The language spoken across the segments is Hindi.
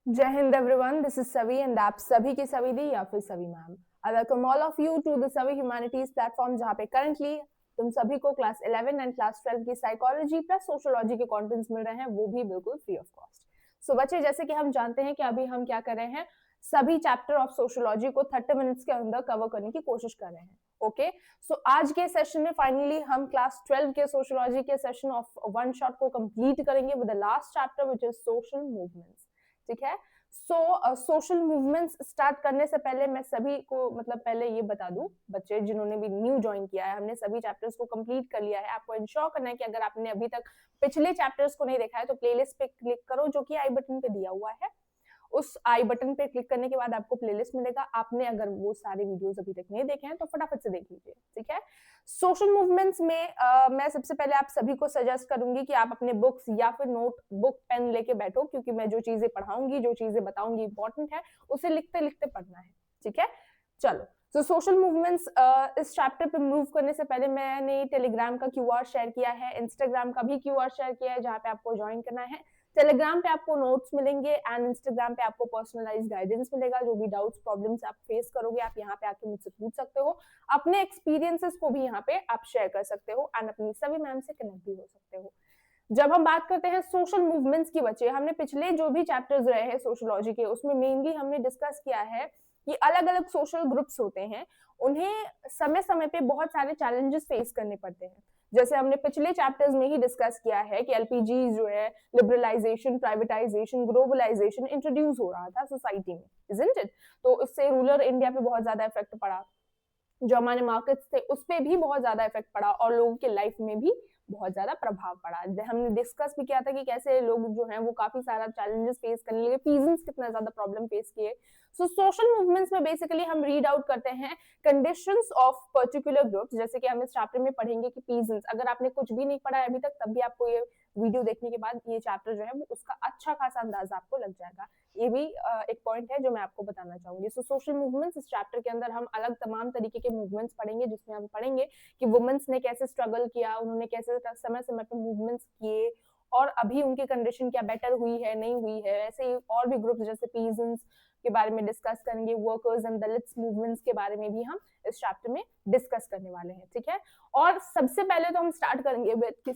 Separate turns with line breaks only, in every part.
जय Hind everyone, this is Savi and आप सभी की सवी दी या फिर Savi ma'am. I welcome all of you to the Savi humanities platform, जहाँ पे करंटली तुम सभी को क्लास 11 एंड क्लास 12 की साइकोलॉजी प्लस सोशियोलॉजी के कंटेंट्स मिल रहे हैं, वो भी बिल्कुल फ्री ऑफ कॉस्ट। सो बच्चे, जैसे कि हम जानते हैं कि अभी हम क्या कर रहे हैं, सभी चैप्टर ऑफ सोशियोलॉजी को 30 मिनट्स के अंदर कवर करने की कोशिश कर रहे हैं। ओके, सो आज के सेशन में फाइनली हम क्लास 12 के सोशियोलॉजी के सेशन ऑफ वन शॉट को कंप्लीट करेंगे with the last chapter which is social movements. ठीक है, सोशल मूवमेंट्स स्टार्ट करने से पहले मैं सभी को पहले ये बता दूं, बच्चे जिन्होंने भी न्यू ज्वाइन किया है, हमने सभी चैप्टर्स को कंप्लीट कर लिया है। आपको इंश्योर करना है कि अगर आपने अभी तक पिछले चैप्टर्स को नहीं देखा है तो प्लेलिस्ट पे क्लिक करो, जो कि आई बटन पे दिया हुआ है। उस आई बटन पे क्लिक करने के बाद आपको प्लेलिस्ट मिलेगा। आपने अगर वो सारे वीडियोस अभी तक नहीं देखे हैं तो फटाफट से देख लीजिए। ठीक है, सोशल मूवमेंट्स में मैं सबसे पहले आप सभी को सजेस्ट करूंगी कि आप अपने बुक्स या फिर नोट बुक पेन लेके बैठो, क्योंकि मैं जो चीजें पढ़ाऊंगी, जो चीजें बताऊंगी इंपॉर्टेंट है, उसे लिखते लिखते पढ़ना है। ठीक है, चलो। तो सोशल मूवमेंट्स इस चैप्टर पे मूव करने से पहले मैंने टेलीग्राम का क्यूआर शेयर किया है, इंस्टाग्राम का भी क्यूआर शेयर किया है, जहां पे आपको ज्वाइन करना है। टेलीग्राम पे आपको नोट्स मिलेंगे एंड इंस्टाग्राम पे आपको पर्सनलाइज्ड गाइडेंस मिलेगा। जो भी डाउट्स प्रॉब्लम्स आप फेस करोगे, आप यहाँ पे आके मुझसे पूछ सकते हो। अपने एक्सपीरियंसेस को भी यहाँ पे आप शेयर कर सकते हो एंड अपनी सभी मैम से कनेक्ट भी हो सकते हो। जब हम बात करते हैं सोशल मूवमेंट्स की, बच्चे हमने पिछले जो भी चैप्टर्स रहे हैं सोशियोलॉजी के, उसमें मेनली हमने डिस्कस किया है कि अलग अलग सोशल ग्रुप्स होते हैं, उन्हें समय समय पे बहुत सारे चैलेंजेस फेस करने पड़ते हैं। जैसे हमने पिछले चैप्टर्स में ही डिस्कस किया है कि एलपीजी जो है, लिबरलाइजेशन, प्राइवेटाइजेशन, ग्लोबलाइजेशन इंट्रोड्यूस हो रहा था सोसाइटी में, इजंट इट? तो इससे रूरल इंडिया पे बहुत ज्यादा इफेक्ट पड़ा, जो हमारे मार्केट्स थे उस पे भी बहुत ज्यादा इफेक्ट पड़ा और लोगों के लाइफ में भी बहुत ज्यादा प्रभाव पड़ा। हमने डिस्कस भी किया था कि कैसे लोग जो हैं वो काफी सारा चैलेंजेस फेस करने लगे, पीजेंट्स कितना ज्यादा प्रॉब्लम फेस किए। सो सोशल मूवमेंट्स में बेसिकली हम रीड आउट करते हैं कंडीशंस ऑफ पर्टिकुलर ग्रुप्स, जैसे कि हम इस चैप्टर में पढ़ेंगे कि पीजेंट्स, अगर आपने कुछ भी नहीं पढ़ा है अभी तक, तब भी आपको ये वीडियो देखने के बाद ये चैप्टर जो है वो उसका अच्छा खासा अंदाजा आपको लग जाएगा। ये भी एक पॉइंट है जो मैं आपको बताना चाहूंगी। सो सोशल मूवमेंट्स, इस चैप्टर के अंदर हम अलग तमाम तरीके के मूवमेंट्स पढ़ेंगे, जिसमें हम पढ़ेंगे कि वुमेन्स ने कैसे स्ट्रगल किया, उन्होंने कैसे समय समय पर मूवमेंट्स किए और अभी उनकी कंडीशन क्या बेटर हुई है, नहीं हुई है। ऐसे ही और भी ग्रुप्स जैसे पीजेंट्स के बारे में डिस्कस करेंगे, वर्कर्स एंड दलित्स मूवमेंट्स के बारे में भी हम इस चैप्टर में डिस्कस करने वाले हैं। ठीक है, और सबसे पहले तो हम स्टार्ट करेंगे कि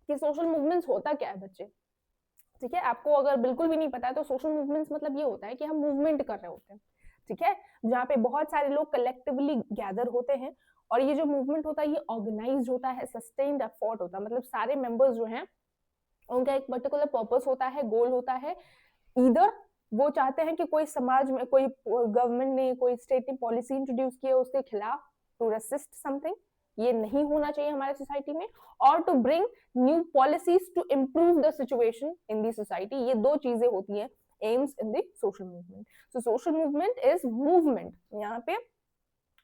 सोशल मूवमेंट्स होता क्या है बच्चे। ठीक है, आपको अगर बिल्कुल भी नहीं पता है तो सोशल मूवमेंट्स मतलब ये होता है कि हम मूवमेंट कर रहे होते हैं। ठीक है, जहाँ पे बहुत सारे लोग कलेक्टिवली गैदर होते हैं और ये जो मूवमेंट होता है ये ऑर्गेनाइज होता है, सस्टेन्ड एफर्ट होता है। मतलब सारे मेंबर्स जो हैं उनका एक पर्टिकुलर पर्पस होता है, गोल होता है। इधर वो चाहते हैं कि कोई समाज में, कोई गवर्नमेंट ने, कोई स्टेट ने पॉलिसी इंट्रोड्यूस की है उसके खिलाफ, टू रेसिस्ट समथिंग, ये नहीं होना चाहिए हमारे सोसाइटी में, और to bring new policies to improve the situation in the society. ये दो चीजें होती हैं aims in the social movement. So social movement is movement. यहाँ पे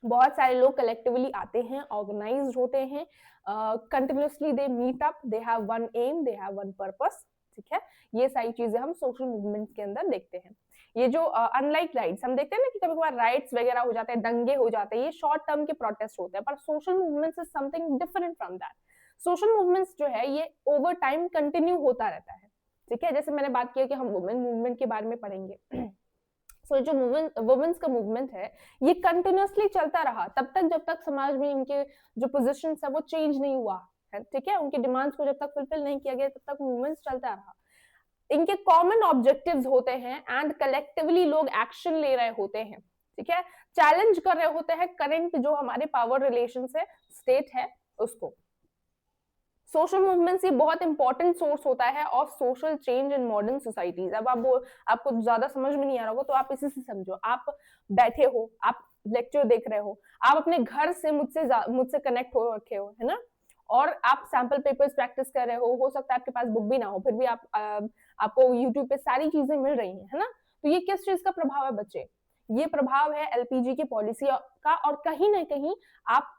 बहुत सारे लोग कलेक्टिवली आते हैं, ऑर्गेनाइज होते हैं, continuously they meet up, they have one aim, they have one purpose. ठीक है, ये सारी चीजें हम सोशल मूवमेंट के अंदर देखते हैं। ये जो अनलाइक राइट्स हम देखते हैं ना कि कभी कभार राइट्स वगैरह हो जाते हैं, दंगे हो जाते हैं, ये शॉर्ट टर्म के प्रोटेस्ट होते हैं, पर social movements is something different from that. Social movements जो है ये ओवर टाइम कंटिन्यू होता रहता है। ठीक है, जैसे मैंने बात किया कि हम वुमेन मूवमेंट के बारे में पढ़ेंगे। सो जो वुमेन्स का मूवमेंट है ये कंटिन्यूअसली चलता रहा तब तक जब तक समाज में इनके जो पोजीशंस है वो चेंज नहीं हुआ है। ठीक है, उनके डिमांड्स को जब तक फुलफिल नहीं किया गया तब तक मूवमेंट्स चलता रहा। इनके कॉमन ऑब्जेक्टिव्स होते हैं एंड कलेक्टिवली लोग एक्शन ले रहे होते हैं। ठीक है, चैलेंज कर रहे होते हैं करंट जो हमारे पावर रिलेशंस है, स्टेट है, उसको। सोशल मूवमेंट्स ये बहुत इंपॉर्टेंट सोर्स होता है of social change in modern societies. अब आपको ज्यादा समझ में नहीं आ रहा होगा तो आप इसी से समझो। आप बैठे हो, आप लेक्चर देख रहे हो, आप अपने घर से मुझसे कनेक्ट हो रखे हो, है ना, और आप सैंपल पेपर्स प्रैक्टिस कर रहे हो सकता है आपके पास बुक भी ना हो, फिर भी आपको यूट्यूब पे सारी चीजें मिल रही है ना। तो ये किस चीज का प्रभाव है बच्चे? ये प्रभाव है एलपीजी की पॉलिसी का, और कहीं ना कहीं आप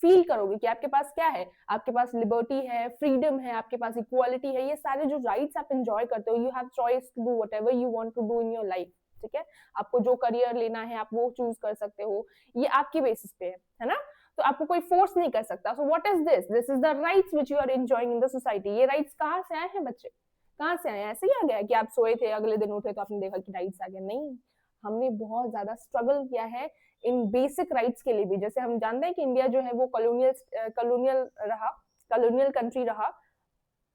फील करोगे कि आपके पास क्या है, आपके पास लिबर्टी है, फ्रीडम है, आपके पास इक्वालिटी है, ये सारे जो राइट्स आप एंजॉय करते हो। You have choice to do whatever you want to do in your life. ठीक है, आपको जो करियर लेना है आप वो चूज कर सकते हो, ये आपकी बेसिस पे है ना, तो आपको कोई फोर्स नहीं कर सकता। So what is this? This is the rights which you are enjoying in the society. ये राइट्स कहाँ से आए हैं बच्चे? कहाँ से आए, ऐसे ही आ गया कि आप सोए थे अगले दिन उठे तो आपने देखा कि राइट्स आ गए? नहीं, हमने बहुत ज्यादा स्ट्रगल किया है इन बेसिक राइट्स के लिए भी। जैसे हम जानते हैं कि इंडिया जो है वो कॉलोनियल कंट्री रहा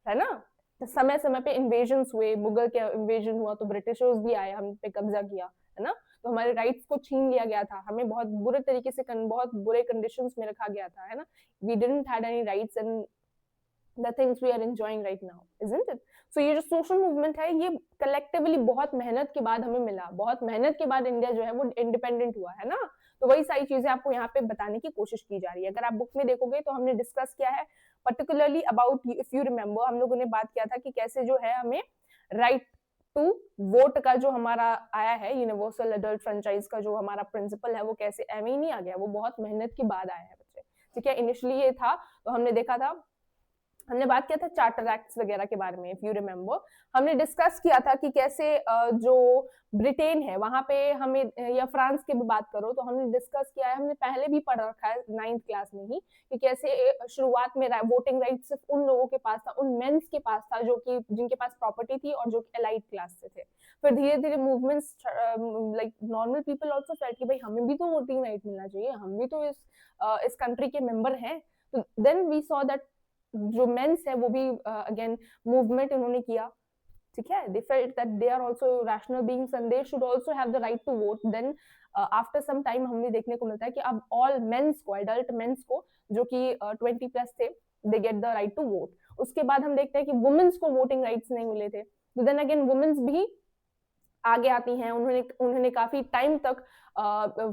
है ना, तो समय समय पे इन्वेजन हुए, मुगल के इन्वेजन हुआ तो ब्रिटिशर्स भी आए, हम पे कब्जा किया, है ना, तो हमारे राइट्स को छीन लिया गया था, हमें बहुत बुरे तरीके से बहुत बुरे कंडीशंस में रखा गया था, है ना, we didn't had any rights and the things we are enjoying right now, isn't it? So ये जो सोशल मूवमेंट है ये कलेक्टिवली बहुत मेहनत के बाद हमें मिला, बहुत मेहनत के बाद इंडिया जो है वो इंडिपेंडेंट हुआ, है ना, तो वही सारी चीजें आपको यहाँ पे बताने की कोशिश की जा रही है। अगर आप बुक में देखोगे तो हमने डिस्कस किया है particularly about, if you remember, हम लोगों ने बात किया था कि कैसे जो है हमें राइट टू वोट का जो हमारा आया है, यूनिवर्सल एडल्ट फ्रेंचाइज का जो हमारा प्रिंसिपल है वो कैसे एम ही नहीं आ गया, वो बहुत मेहनत के बाद आया है बच्चे, ठीक है। इनिशियली ये था तो हमने देखा था, हमने बात किया था चार्टर एक्ट्स वगैरह के बारे में, इफ यू रिमेम्बर, हमने डिस्कस किया था कि कैसे जो ब्रिटेन है वहां पे हमें, या फ्रांस की भी बात करो तो हमने डिस्कस किया है, हमने पहले भी पढ़ रखा है 9th क्लास में ही, कि कैसे शुरुआत में वोटिंग राइट सिर्फ उन लोगों के पास था, उन मेंस के पास था जो कि जिनके पास प्रॉपर्टी थी और जो एलाइट क्लास से थे। फिर धीरे धीरे movements like normal people also felt कि भाई हमें भी तो वोटिंग राइट मिलना चाहिए, हम भी तो इस कंट्री के मेंबर हैं। तो देन वी सॉ दैट जो मेंस है वो भी अगेन मूवमेंट उन्होंने किया, ठीक है, they felt that they are also rational beings and they should also have the right to vote. Then after some time हमें देखने को मिलता है कि अब all men's को, adult men's को जो कि 20 प्लस थे, they get the right to vote. उसके बाद हम देखते हैं कि women's को voting rights नहीं मिले थे, तो then again women's भी आगे आती हैं, उन्होंने काफी टाइम तक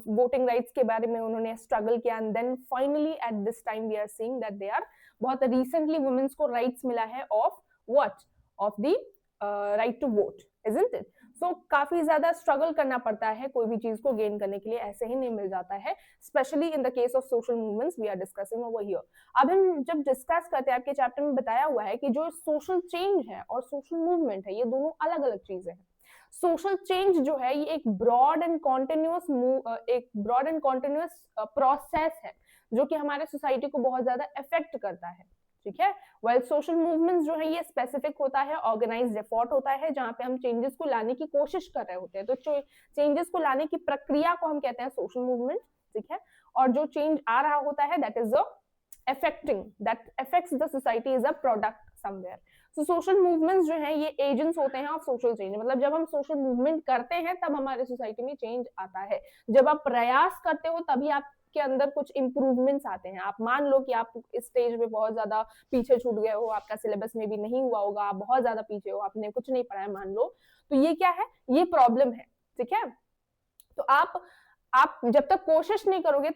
वोटिंग राइट्स के बारे में उन्होंने स्ट्रगल किया, and then finally at this time we are seeing that they are, बहुत रिसेंटली वुमेन्स को राइट्स मिला है of what, of the right to vote, isn't it? So काफी ज्यादा स्ट्रगल करना पड़ता है कोई भी चीज को गेन करने के लिए, ऐसे ही नहीं मिल जाता है, specially in the case of social movements we are discussing over here. अब हम जब डिस्कस करते हैं, आपके चैप्टर में बताया हुआ है कि जो सोशल चेंज है और सोशल मूवमेंट है ये दोनों अलग अलग चीजें हैं। सोशल चेंज जो है ये एक ब्रॉड एंड कॉन्टिन्यूअस प्रोसेस है जो कि हमारे सोसाइटी को बहुत ज्यादा इफेक्ट करता है, ठीक है। वेल सोशल मूवमेंट्स जो है ये स्पेसिफिक होता है, ऑर्गेनाइज्ड एफर्ट होता है, जहां पे हम चेंजेस को लाने की कोशिश कर रहे होते हैं, तो चेंजेस को लाने की प्रक्रिया को हम कहते हैं सोशल मूवमेंट, ठीक है। और जो चेंज आ रहा होता है that is that affects the society is a product somewhere. So social movements जो है ये एजेंट्स होते हैं ऑफ सोशल चेंज, मतलब जब हम सोशल मूवमेंट करते हैं तब हमारे सोसाइटी में चेंज आता है, जब आप प्रयास करते हो तभी आपके अंदर कुछ इंप्रूवमेंट्स आते हैं। आप मान लो कि आप इस स्टेज में बहुत ज्यादा पीछे छूट गए हो, आपका सिलेबस में भी नहीं हुआ होगा, आप बहुत ज्यादा पीछे हो, आपने कुछ नहीं पढ़ा है मान लो, तो ये क्या है, ये प्रॉब्लम है, ठीक है। तो आप जब तक कोशिश नहीं करोगे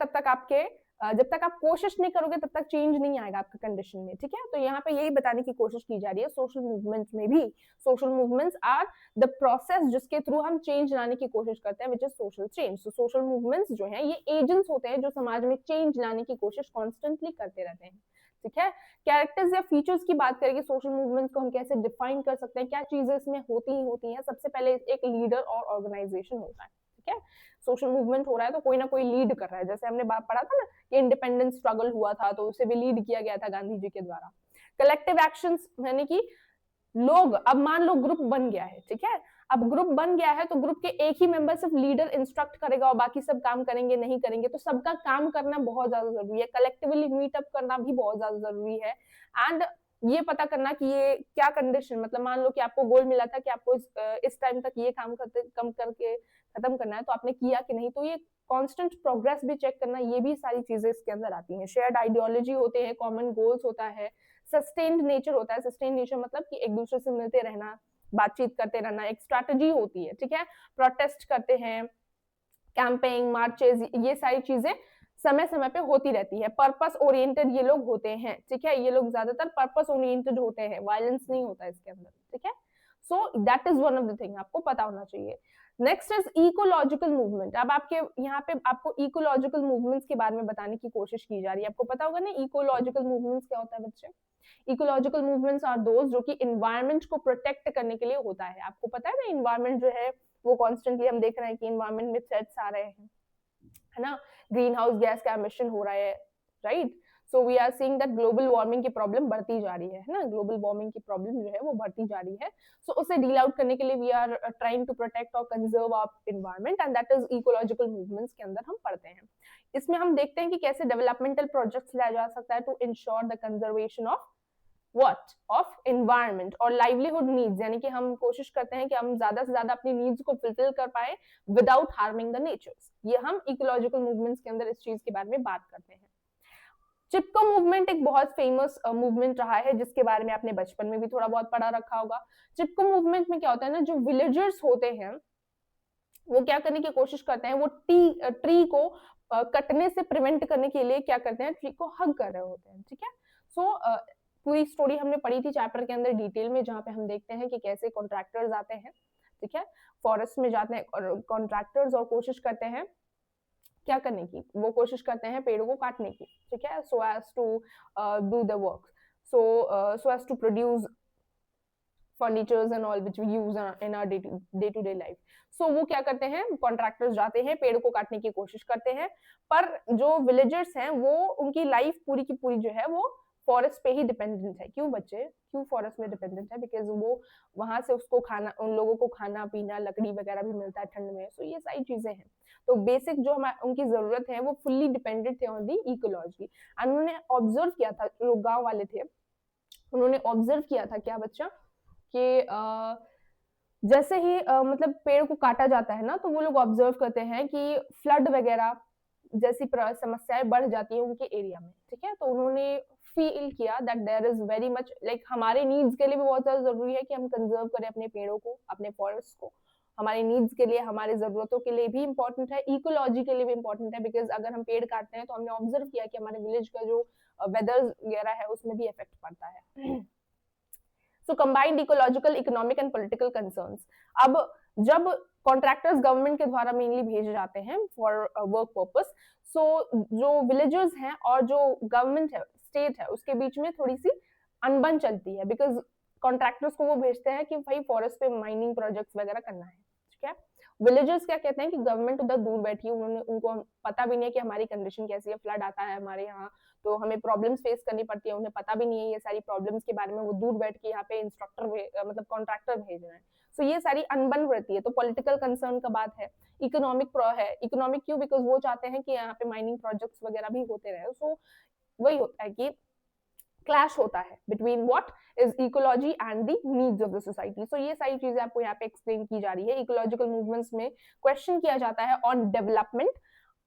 जब तक आप कोशिश नहीं करोगे तब तक चेंज नहीं आएगा आपका कंडीशन में, ठीक है। तो यहाँ पे यही बताने की कोशिश की जा रही है सोशल मूवमेंट्स में भी, social movements are the process जिसके थ्रू हम चेंज लाने की कोशिश करते हैं, विच इज सोशल चेंज। तो सोशल मूवमेंट्स जो है ये एजेंट्स होते हैं जो समाज में चेंज लाने की कोशिश कॉन्स्टेंटली करते रहते हैं, ठीक है। कैरेक्टर्स या फीचर्स की बात करेंगे सोशल मूवमेंट्स को हम कैसे डिफाइन कर सकते हैं, क्या चीजें इसमें होती ही होती हैं। सबसे पहले एक लीडर और ऑर्गेनाइजेशन होता है, ठीक है। सोशल मूवमेंट हो रहा है तो कोई ना कोई लीड कर रहा है, जैसे हमने बात पढ़ा था ना कि इंडिपेंडेंस स्ट्रगल हुआ था तो उसे भी लीड किया गया था गांधी जी के द्वारा। कलेक्टिव एक्शंस यानी कि लोग, अब मान लो ग्रुप बन गया है, ठीक है, अब ग्रुप बन गया है तो ग्रुप के एक ही मेंबर सिर्फ लीडर इंस्ट्रक्ट करेगा और बाकी सब काम करेंगे नहीं करेंगे, तो सबका काम करना बहुत ज्यादा जरूरी है, कलेक्टिवली मीटअप करना भी बहुत ज्यादा जरूरी है, एंड ये पता करना कि ये क्या कंडीशन, मतलब मान लो कि आपको गोल मिला था कि आपको इस टाइम तक ये काम कम करके खत्म करना है, तो आपने किया कि नहीं, तो ये कांस्टेंट प्रोग्रेस भी चेक करना, ये भी सारी चीजें इसके अंदर आती हैं। शेयर्ड आइडियोलॉजी होते हैं, कॉमन गोल्स होता है, सस्टेन्ड नेचर होता है, सस्टेन्ड नेचर मतलब कि एक दूसरे से मिलते रहना, बातचीत करते रहना, एक स्ट्रैटेजी होती है, ठीक है। प्रोटेस्ट करते हैं, कैंपेनिंग, मार्चेस, ये सारी चीजें समय समय पे होती रहती है। पर्पस ओरिएंटेड ये लोग होते हैं, ठीक है, ये लोग ज्यादातर पर्पस ओरिएंटेड होते हैं, वायलेंस नहीं होता इसके अंदर, ठीक है। So that is one of the thing आपको पता होना चाहिए। Next is ecological movement. अब आपके यहाँ पे आपको इकोलॉजिकल मूवमेंट्स के बारे में बताने की कोशिश की जा रही है। आपको पता होगा ना इकोलॉजिकल मूवमेंट्स क्या होता है बच्चे? इकोलॉजिकल मूवमेंट्स आर दोज जो कि एनवायरनमेंट को प्रोटेक्ट करने के लिए होता है। आपको पता है ना एनवायरनमेंट जो है वो कॉन्स्टेंटली हम देख रहे हैं कि एनवायरनमेंट में थ्रेट्स आ रहे हैं, है ना, ग्रीन हाउस गैस का एमिशन हो रहा है, right. So we are seeing that global warming की प्रॉब्लम बढ़ती जा रही है ना, ग्लोबल वार्मिंग की प्रॉब्लम जो है वो बढ़ती जा रही है। सो उसे डील आउट करने के लिए we are trying to protect और conserve our environment, and that is ecological movements के अंदर हम पढ़ते हैं। इसमें हम देखते हैं कि कैसे डेवलपमेंटल प्रोजेक्ट्स लाया जा सकता है to ensure the conservation of what of environment और livelihood needs, यानी कि हम कोशिश करते हैं कि हम ज्यादा से ज्यादा अपनी नीड्स को फुलफिल कर पाए विदाउट हार्मिंग द नेचर्स। ये हम इकोलॉजिकल मूवमेंट्स के अंदर इस चीज के बारे में बात करते हैं। चिपको मूवमेंट एक बहुत फेमस मूवमेंट रहा है जिसके बारे में आपने बचपन में भी थोड़ा बहुत पढ़ा रखा होगा। चिपको मूवमेंट में क्या होता है ना, जो विलेजर्स होते हैं वो क्या करने की कोशिश करते हैं, वो ट्री को कटने से प्रिवेंट करने के लिए क्या करते हैं, ट्री को हग कर रहे होते हैं। ठीक है, सो पूरी स्टोरी हमने पढ़ी थी चैप्टर के अंदर डिटेल में, जहाँ पे हम देखते हैं कि कैसे कॉन्ट्रैक्टर्स आते हैं, ठीक है, फॉरेस्ट में जाते हैं और कॉन्ट्रैक्टर्स और कोशिश करते हैं क्या करने की, वो कोशिश करते हैं पेड़ों को काटने की, ठीक है, so as to do the work, so as to produce furnitures and all which we use in our day to day life. So वो क्या करते हैं, कॉन्ट्रैक्टर्स जाते हैं पेड़ को काटने की कोशिश करते हैं, पर जो विलेजर्स हैं वो उनकी लाइफ पूरी की पूरी जो है वो फॉरेस्ट पे ही डिपेंडेंट है। क्यों बच्चे, क्यों फॉरेस्ट में डिपेंडेंट है? बिकॉज वो वहां से उसको खाना, उन लोगों को खाना पीना लकड़ी वगैरह भी मिलता है ठंड में। सो ये सारी चीजें हैं, तो बेसिक जो उनकी जरूरत है वो फुल्ली डिपेंडेंट थे ऑन दी इकोलॉजी। एंड उन्होंने ऑब्जर्व किया था, जो गांव वाले थे उन्होंने ऑब्जर्व किया था क्या बच्चा, कि जैसे ही मतलब पेड़ को काटा जाता है ना, तो वो लोग ऑब्जर्व करते हैं कि फ्लड वगैरह जैसी समस्याएं बढ़ जाती है उनके एरिया में। ठीक है, तो उन्होंने फील किया that there is very much like हमारे नीड्स के लिए भी बहुत ज्यादा जरूरी है कि हम कंजर्व करें अपने पेड़ों को, अपने फॉरेस्ट को। हमारे नीड्स के लिए, हमारे जरूरतों के लिए भी इंपॉर्टेंट है, इकोलॉजी के लिए भी इंपॉर्टेंट है। बिकॉज अगर हम पेड़ काटते हैं तो हमने ऑब्जर्व किया कि हमारे विलेज का जो वेदर वगैरह है उसमें भी इफेक्ट पड़ता है। So combined ecological, economic and political concerns. अब जब कॉन्ट्रैक्टर्स गवर्नमेंट के द्वारा मेनली भेजे जाते हैं फॉर वर्क पर्पस, सो जो विलेजर्स हैं और जो गवर्नमेंट है, स्टेट है, उसके बीच में थोड़ी सी अनबन चलती है। बिकॉज कॉन्ट्रैक्टर्स को वो भेजते हैं कि भाई फॉरेस्ट पे माइनिंग प्रोजेक्ट्स वगैरह करना है, ठीक है। विलेजर्स क्या कहते हैं कि गवर्नमेंट उधर दूर बैठी है, उन्होंने उनको पता भी नहीं है कि हमारी कंडीशन कैसी है, फ्लड आता है हमारे यहाँ तो हमें प्रॉब्लम्स फेस करनी पड़ती है, उन्हें पता भी नहीं है ये सारी प्रॉब्लम्स के बारे में, वो दूर बैठ के यहाँ पे इंस्ट्रक्टर मतलब कॉन्ट्रैक्टर भेज रहे हैं। सो ये सारी अनबन रहती है। तो पॉलिटिकल कंसर्न का बात है, इकोनॉमिक है। इकोनॉमिक क्यों? बिकॉज वो चाहते हैं कि यहाँ पे माइनिंग प्रोजेक्ट्स वगैरह भी होते रहे। सो वही होता है कि क्लैश होता है between what is ecology and the needs of the society. So ये सारी चीजें आपको यहाँ पे एक्सप्लेन की जा रही है। इकोलॉजिकल मूवमेंट्स में क्वेश्चन किया जाता है on development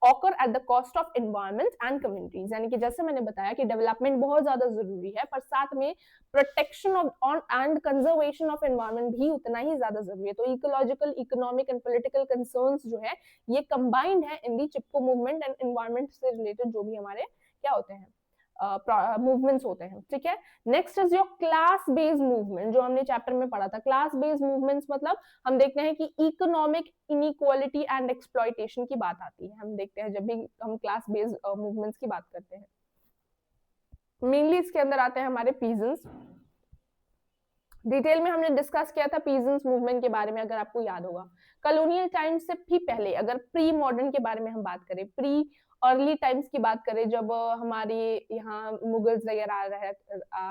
occur at the cost of environment and communities, यानी कि जैसे मैंने बताया कि डेवलपमेंट बहुत ज्यादा जरूरी है, पर साथ में protection of and conservation of environment भी उतना ही ज्यादा जरूरी है। तो ecological, economic and political concerns जो है ये कंबाइंड है इन दी चिपको मूवमेंट एंड एनवायरमेंट से रिलेटेड जो भी हमारे क्या होते हैं मूवमेंट्स होते हैं। ठीक है, next is your class based movement, जो हमने चैप्टर में पढ़ा था। क्लास बेस्ड मूवमेंट्स मतलब हम देखते हैं कि इकोनॉमिक इनइक्वालिटी एंड एक्सप्लॉयटेशन की बात आती है। हम देखते हैं जब भी हम क्लास बेस्ड मूवमेंट्स की बात करते हैं, मेनली इसके अंदर आते हैं हमारे पीजेंट्स। डिटेल में हमने डिस्कस किया था पीजेंट्स मूवमेंट के बारे में, अगर आपको याद होगा। कॉलोनियल टाइम्स से भी पहले, अगर प्री मॉडर्न के बारे में हम बात करें, प्री अर्ली टाइम्स की बात करें, जब हमारे यहाँ मुगल्स वगैरह रहे,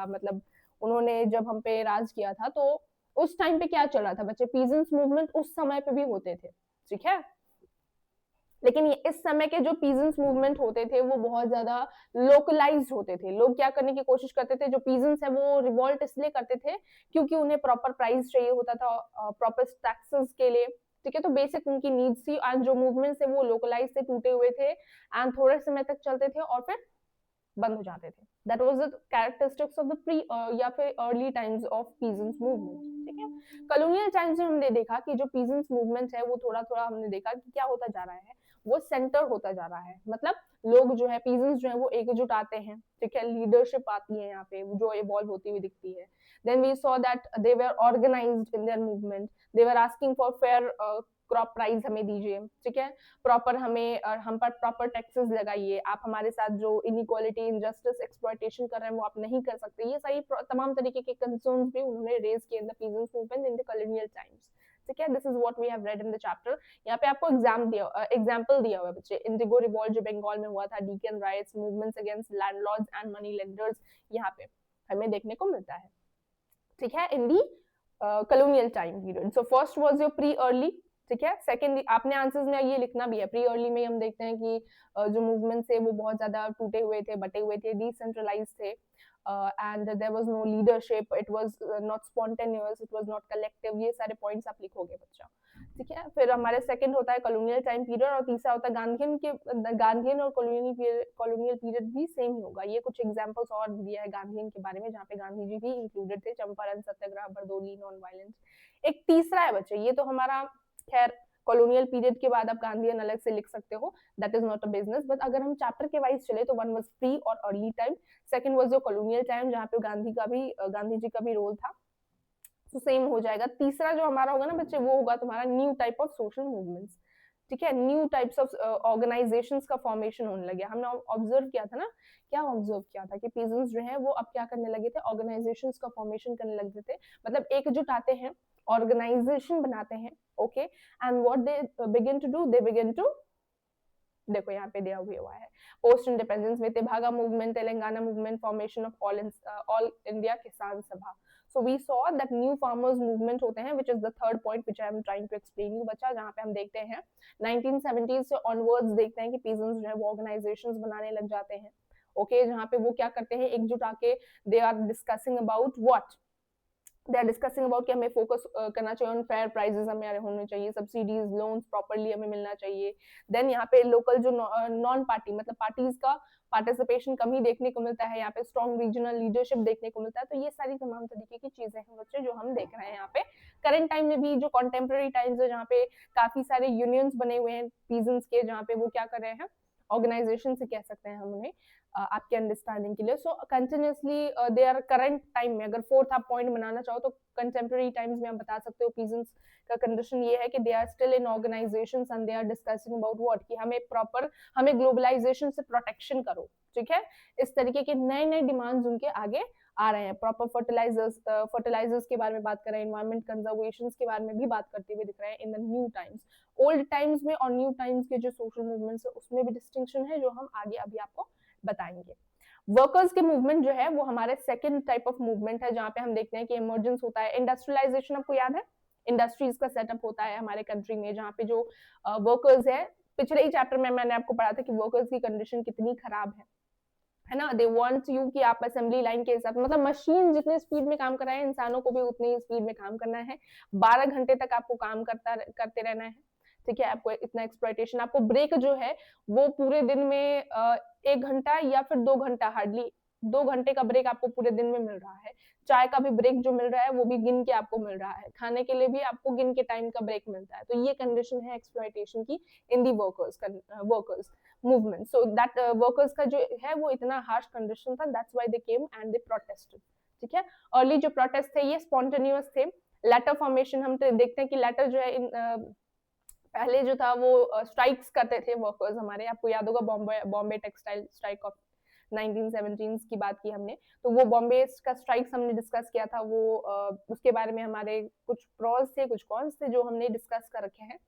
मतलब उन्होंने जब हम पे राज किया था, तो उस टाइम पे क्या चल रहा था बच्चे? पीजेंट्स मूवमेंट उस समय पे भी होते थे, ठीक है। लेकिन इस समय के जो पीजेंट्स मूवमेंट होते थे वो बहुत ज्यादा लोकलाइज्ड होते थे। लोग क्या करने की कोशिश करते थे, जो पीजेंट्स है वो रिवॉल्ट इसलिए करते थे क्योंकि उन्हें प्रॉपर प्राइस चाहिए होता था, प्रॉपर टैक्सेस के लिए, ठीक है। तो बेसिक उनकी नीड्स थी, एंड जो मूवमेंट्स है वो लोकलाइज से टूटे हुए थे एंड थोड़े समय तक चलते थे और फिर बंद हो जाते थे। That was the characteristics of the pre या फिर early times of peasants movement, ठीक है। कॉलोनियल टाइम्स में हमने देखा कि जो पीजेंट्स मूवमेंट है वो थोड़ा थोड़ा हमने देखा कि क्या होता जा रहा है, वो सेंटर होता जा रहा है। मतलब लोग जो है, पीजेंट्स जो है वो एकजुट आते हैं, ठीक है, लीडरशिप आती है यहाँ पे जो इवॉल्व होती हुई दिखती है। Then we saw that they were organised in their movement, they were asking for fair crop price हमें दीजिए, ठीक है, प्रॉपर हमें हम पर प्रॉपर टैक्सेस लगाइए, आप हमारे साथ जो इनइक्वालिटी, इनजस्टिस, एक्सप्लॉयटेशन कर रहे हैं वो आप नहीं कर सकते। ये सारी तमाम तरीके के कंसर्न्स भी उन्होंने रेज किए in the peasants movement in the colonial times, ठीक है, this is what we have read in the chapter. यहाँ पे आपको एग्जाम्पल दिया हुआ है बच्चे, इंडिगो रिवॉल्ट जो बंगाल में हुआ था, decane rights, movements against landlords and money lenders, यहाँ पे हमें देखने को मिलता है, ठीक है, इन दी colonial time period. So first was your pre-early, ठीक है। सेकंड आपने आंसर्स में ये लिखना भी है, प्री अर्ली में हम देखते हैं कि जो मूवमेंट्स थे वो बहुत ज्यादा टूटे हुए थे, बटे हुए थे, डिसेंट्रलाइज थे, and there was no leadership, it was not spontaneous, it was not collective, ये सारे पॉइंट्स आप लिखोगे बच्चा, ठीक है। फिर हमारे सेकंड होता है कॉलोनियल टाइम पीरियड, और तीसरा होता है गांधीयन और कॉलोनियल पीरियड भी सेम ही होगा। ये कुछ एग्जांपल्स और दिया है गांधीयन के बारे में, जहाँ पे गांधी जी भी इंक्लूडेड थे, चंपारण सत्याग्रह, बरदोली, नॉन वायलेंस। एक तीसरा है बच्चे, ये तो हमारा खैर कॉलोनियल पीरियड के बाद आप गांधीयन अलग से लिख सकते हो, that is not a business, but अगर हम चैप्टर के वाइज चले तो वन वाज प्री और अर्ली टाइम, सेकंड वाज जो कॉलोनियल टाइम जहाँ पे गांधी जी का भी रोल था, तो सेम हो जाएगा। तीसरा जो हमारा होगा ना बच्चे, वो होगा तुम्हारा new type of social movements, ठीक है, न्यू टाइप्स ऑफ ऑर्गेनाइजेशंस का फॉर्मेशन होने लगे। हमने ऑब्जर्व किया था ना, क्या ऑब्जर्व किया था कि पीजेंट्स जो है वो अब क्या करने लगे थे, ऑर्गेनाइजेशंस का फॉर्मेशन करने लगे थे, मतलब एकजुट आते हैं, ऑर्गेनाइजेशन बनाते हैं, okay, and what they begin to do, they begin to, देखो यहाँ पे दिया हुआ है, पोस्ट इंडिपेंडेंस में Tebhaga movement, Telangana movement, formation of all India Kisan Sabha. So we saw that new farmers movement होते हैं, which is the third point which I am trying to explain you बच्चा, जहाँ पे हम देखते हैं 1970s से onwards देखते हैं कि peasants जो है वो organizations बनाने लग जाते हैं, okay, जहाँ पे वो क्या करते हैं, एकजुट आके they are discussing about what, they are discussing about कि हमें फोकस करना चाहिए ऑन फेयर प्राइसेस, हमें होने चाहिए, सब्सिडीज, लोन्स प्रॉपर्ली हमें मिलना चाहिए। देन यहाँ पे लोकल जो नॉन पार्टी मतलब पार्टीज का पार्टिसिपेशन कम ही देखने को मिलता है, यहाँ पे स्ट्रॉन्ग रीजनल लीडरशिप देखने को मिलता है। तो ये सारी तमाम तरीके की चीजें हैं बच्चे जो हम देख रहे हैं यहाँ पे करंट टाइम में भी, जो कॉन्टेम्प्रेरी टाइम्स है जहाँ पे काफी सारे यूनियंस बने हुए हैं पीजेंट्स के, जहाँ पे वो क्या कर रहे हैं, ऑर्गेनाइजेशन से कह सकते हैं हम उन्हें आपके अंडरस्टैंडिंग के लिए। So continuously they are current time में, अगर फोर्थ आप पॉइंट बनाना चाहो तो कंटेम्प्रेरी टाइम्स में आप बता सकते हो पीजेंट्स का कंडीशन ये है कि they are still in organisations and they are discussing about what, कि हमें ग्लोबलाइजेशन से प्रोटेक्शन करो, ठीक है। इस तरीके के नए नए डिमांड्स उनके आगे आ रहे हैं। प्रॉपर फर्टिलाइजर्स के बारे में बात कर रहे हैं, एनवायरमेंट कंजर्वेशन के बारे में भी बात करते हुए दिख रहे हैं in the new times. Old times में और न्यू टाइम्स के जो सोशल मूवमेंट्स है उसमें भी डिस्टिंक्शन है, जो हम आगे अभी आपको बताएंगे। वर्कर्स के मूवमेंट जो है वो हमारे सेकंड टाइप ऑफ मूवमेंट है, जहाँ पे हम देखते हैं कि इमर्जेंस होता है, इंडस्ट्रियलाइजेशन, आपको याद है इंडस्ट्रीज का सेटअप होता है हमारे कंट्री में, जहाँ पे जो वर्कर्स है, पिछले ही चैप्टर में मैंने आपको पढ़ा था कि वर्कर्स की कंडीशन कितनी खराब है ना। दे वांट यू कि आप असेंबली लाइन के हिसाब, मतलब मशीन जितने स्पीड में काम कर रहा है, इंसानों को भी उतनी ही स्पीड में काम करना है, 12 घंटे तक आपको काम करते रहना है, ठीक है। आपको इतना एक्सप्लॉइटेशन, आपको ब्रेक जो है वो पूरे दिन में 1 घंटा या फिर 2 घंटा, हार्डली 2 घंटे का ब्रेक आपको पूरे दिन में मिल रहा है। चाय का भी ब्रेक जो मिल रहा है वो भी गिन के आपको मिल रहा है, खाने के लिए भी आपको गिन के टाइम का ब्रेक मिलता है। तो ये कंडीशन है एक्सप्लॉइटेशन की in the workers movement. So that workers का जो है वो इतना हार्श कंडीशन था, that's why they came and they protested, ठीक है। अर्ली जो प्रोटेस्ट थे ये स्पॉन्टेनियस थे। लेटर फॉर्मेशन हम देखते हैं कि लेटर जो है पहले जो था वो स्ट्राइक्स करते थे वर्कर्स हमारे, आपको याद होगा बॉम्बे टेक्सटाइल स्ट्राइक ऑफ 1917 की बात की हमने, तो वो बॉम्बे का स्ट्राइक्स हमने डिस्कस किया था, वो उसके बारे में हमारे कुछ प्रोस थे कुछ कॉन्स थे जो हमने डिस्कस कर रखे हैं।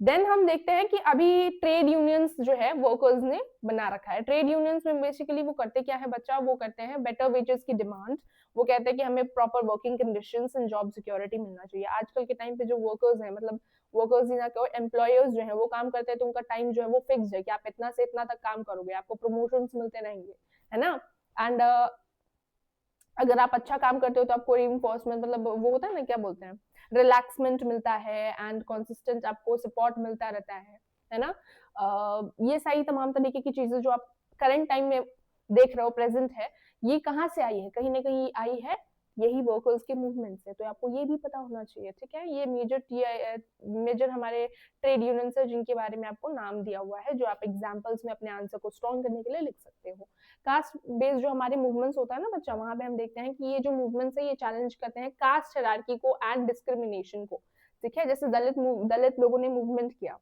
देन हम देखते हैं कि अभी ट्रेड यूनियंस जो है वर्कर्स ने बना रखा है। ट्रेड यूनियंस में बेसिकली वो करते क्या है बच्चा, वो करते हैं बेटर वेजेस की डिमांड, वो कहते हैं कि हमें proper working conditions and job security मिलना चाहिए। आजकल के टाइम पे जो वर्कर्स हैं, मतलब वर्कर्स ही ना कहो, एम्प्लॉयर्स जो है वो काम करते हैं तो उनका टाइम जो है वो फिक्स्ड है कि आप इतना से इतना तक काम करोगे, आपको प्रमोशंस मिलते रहेंगे, है ना। एंड अगर आप अच्छा काम करते हो तो आपको रीइंफोर्समेंट, मतलब वो होता है ना, क्या बोलते हैं, रिलैक्समेंट मिलता है एंड कंसिस्टेंट आपको सपोर्ट मिलता रहता है ना। ये सारी तमाम तरीके की चीजें जो आप करंट टाइम में देख रहे हो प्रेजेंट है, ये कहाँ से आई है, कहीं ना कहीं आई है यही वर्कर्स के मूवमेंट से। तो आपको ये भी पता होना चाहिए, ठीक है। ये मेजर हमारे ट्रेड यूनियंस है जिनके बारे में आपको नाम दिया हुआ है, जो आप एग्जांपल्स में अपने आंसर को स्ट्रॉन्ग करने के लिए लिख सकते हो। कास्ट बेस्ड जो हमारे मूवमेंट्स होता है ना बच्चा, वहां पे हम देखते हैं कि ये जो मूवमेंट्स है ये चैलेंज करते हैं कास्ट हायरार्की को एंड डिस्क्रिमिनेशन को, ठीक है। जैसे दलित लोगों ने मूवमेंट किया,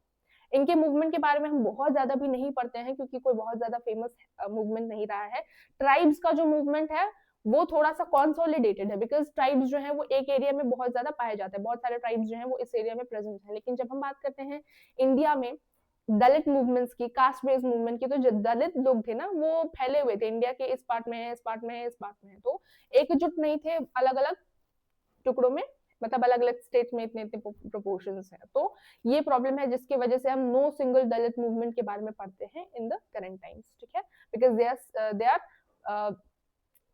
इनके मूवमेंट के बारे में हम बहुत ज्यादा भी नहीं पढ़ते हैं क्योंकि कोई बहुत ज्यादा फेमस मूवमेंट नहीं रहा है। ट्राइब्स का जो मूवमेंट है वो थोड़ा सा कंसोलिडेटेड है, बिकॉज ट्राइब्स जो है वो एक एरिया में बहुत ज्यादा पाए जाते हैं, बहुत सारे ट्राइब्स जो है वो इस एरिया में प्रेजेंट है। लेकिन जब हम बात करते हैं इंडिया में दलित मूवमेंट्स की, कास्ट बेस्ड मूवमेंट की, तो जो दलित लोग थे ना वो फैले हुए थे, इंडिया के इस पार्ट में है, इस पार्ट में है, इस पार्ट में है, तो एकजुट नहीं थे, अलग अलग टुकड़ों में, मतलब अलग अलग स्टेट में इतने इतने प्रोपोर्शंस हैं। तो ये प्रॉब्लम है जिसकी वजह से हम नो सिंगल दलित मूवमेंट के बारे में पढ़ते हैं इन द करंट टाइम्स, ठीक है, because they are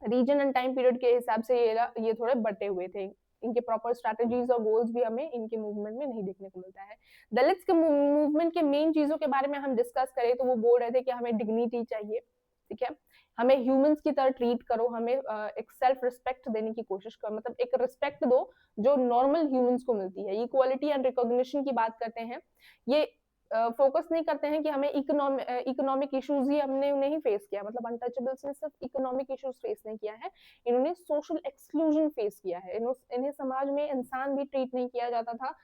region and time period के हिसाब से ये थोड़े बटे हुए थे, इनके प्रॉपर स्ट्रैटेजीज और गोल्स भी हमें इनके मूवमेंट में नहीं देखने को मिलता है। दलित्स के मूवमेंट के मेन चीजों के बारे में हम डिस्कस करें तो वो बोल रहे थे कि हमें डिग्निटी चाहिए, ठीक है, हमें ह्यूमंस की तरह ट्रीट करो, हमें एक सेल्फ रिस्पेक्ट देने की कोशिश करो, मतलब एक रिस्पेक्ट दो जो नॉर्मल ह्यूमंस को मिलती है। इक्वालिटी एंड रिकॉग्निशन की बात करते हैं, ये फोकस नहीं करते हैं कि हमें इकोनॉमिक इश्यूज ही हमने नहीं फेस किया, मतलब अनटचेबल्स ने सिर्फ इकोनॉमिक इश्यूज फेस नहीं किया है, इन्होंने सोशल एक्सक्लूजन फेस किया है, इन्हें समाज में इंसान भी ट्रीट नहीं किया जाता था,